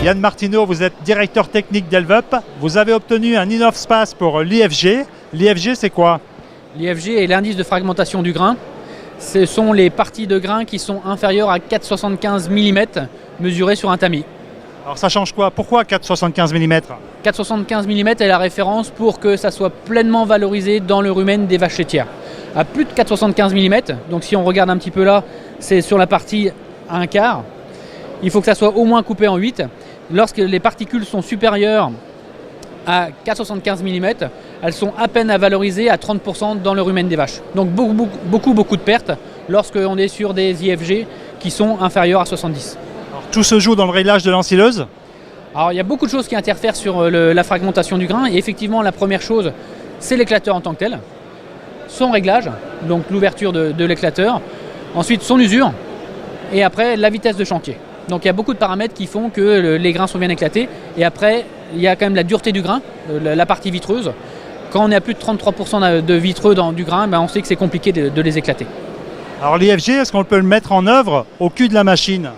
Yann Martineau, vous êtes directeur technique d'Elvup. Vous avez obtenu un InnovSpace pour l'IFG. L'IFG, c'est quoi? L'IFG est l'indice de fragmentation du grain. Ce sont les parties de grain qui sont inférieures à 4,75 mm mesurées sur un tamis. Alors ça change quoi? Pourquoi 4,75 mm? 4,75 mm est la référence pour que ça soit pleinement valorisé dans le rumen des vaches laitières. À plus de 4,75 mm, donc si on regarde un petit peu là, c'est sur la partie à un quart, il faut que ça soit au moins coupé en 8. Lorsque les particules sont supérieures à 4,75 mm, elles sont à peine à valoriser à 30% dans le rumen des vaches. Donc beaucoup de pertes lorsqu'on est sur des IFG qui sont inférieurs à 70. Alors, tout se joue dans le réglage de l'ensileuse? Alors il y a beaucoup de choses qui interfèrent sur la fragmentation du grain. Et effectivement, la première chose, c'est l'éclateur en tant que tel. Son réglage, donc l'ouverture de l'éclateur. Ensuite, son usure. Et après, la vitesse de chantier. Donc il y a beaucoup de paramètres qui font que les grains sont bien éclatés. Et après, il y a quand même la dureté du grain, la partie vitreuse. Quand on est à plus de 33% de vitreux du grain, on sait que c'est compliqué de les éclater. Alors l'IFG, est-ce qu'on peut le mettre en œuvre au cul de la machine?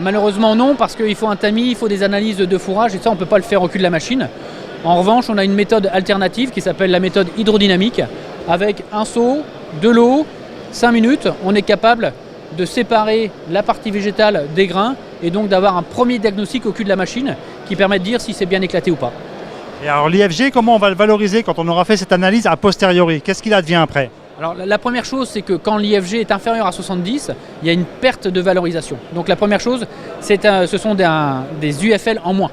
Malheureusement non, parce qu'il faut un tamis, il faut des analyses de fourrage, et ça on ne peut pas le faire au cul de la machine. En revanche, on a une méthode alternative qui s'appelle la méthode hydrodynamique. Avec un seau, de l'eau, 5 minutes, on est capable de séparer la partie végétale des grains et donc d'avoir un premier diagnostic au cul de la machine qui permet de dire si c'est bien éclaté ou pas. Et alors l'IFG, comment on va le valoriser quand on aura fait cette analyse a posteriori? Qu'est-ce qu'il advient après? Alors la première chose, c'est que quand l'IFG est inférieur à 70, il y a une perte de valorisation. Donc la première chose, ce sont des UFL en moins.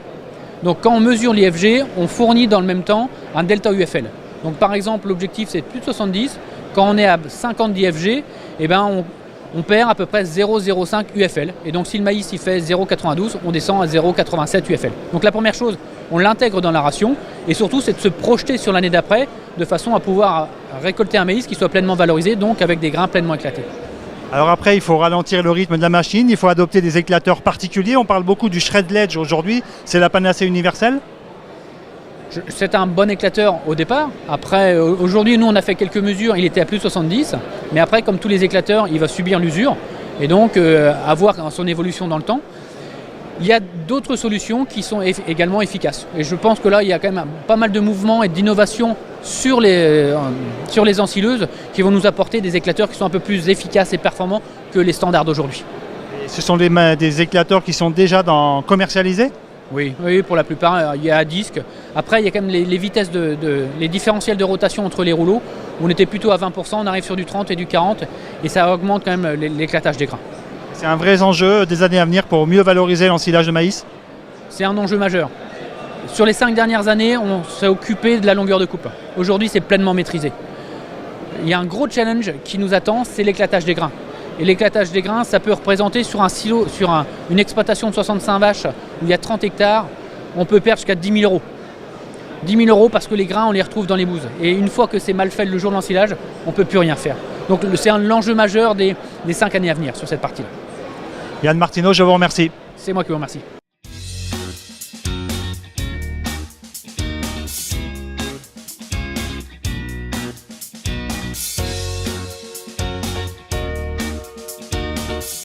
Donc quand on mesure l'IFG, on fournit dans le même temps un delta UFL. Donc par exemple, l'objectif c'est plus de 70. Quand on est à 50 d'IFG, on perd à peu près 0,05 UFL. Et donc si le maïs il fait 0,92, on descend à 0,87 UFL. Donc la première chose, on l'intègre dans la ration. Et surtout, c'est de se projeter sur l'année d'après de façon à pouvoir récolter un maïs qui soit pleinement valorisé, donc avec des grains pleinement éclatés. Alors après, il faut ralentir le rythme de la machine, il faut adopter des éclateurs particuliers. On parle beaucoup du shred ledge aujourd'hui. C'est la panacée universelle? C'est un bon éclateur au départ. Après, aujourd'hui, nous, on a fait quelques mesures. Il était à plus de 70. Mais après, comme tous les éclateurs, il va subir l'usure. Et donc, avoir son évolution dans le temps. Il y a d'autres solutions qui sont également efficaces. Et je pense que là, il y a quand même pas mal de mouvements et d'innovations sur les ensileuses qui vont nous apporter des éclateurs qui sont un peu plus efficaces et performants que les standards d'aujourd'hui. Ce sont des éclateurs qui sont déjà commercialisés? Oui, pour la plupart, il y a à disque. Après, il y a quand même les vitesses, les différentiels de rotation entre les rouleaux. On était plutôt à 20%, on arrive sur du 30 et du 40, et ça augmente quand même l'éclatage des grains. C'est un vrai enjeu des années à venir pour mieux valoriser l'ensilage de maïs? C'est un enjeu majeur. Sur les 5 dernières années, on s'est occupé de la longueur de coupe. Aujourd'hui, c'est pleinement maîtrisé. Il y a un gros challenge qui nous attend, c'est l'éclatage des grains. Et l'éclatage des grains, ça peut représenter sur un silo, une exploitation de 65 vaches où il y a 30 hectares, on peut perdre jusqu'à 10 000 €. 10 000 € parce que les grains, on les retrouve dans les bouses. Et une fois que c'est mal fait le jour de l'ensilage, on ne peut plus rien faire. Donc c'est l'enjeu majeur des 5 années à venir sur cette partie-là. Yann Martineau, je vous remercie. C'est moi qui vous remercie.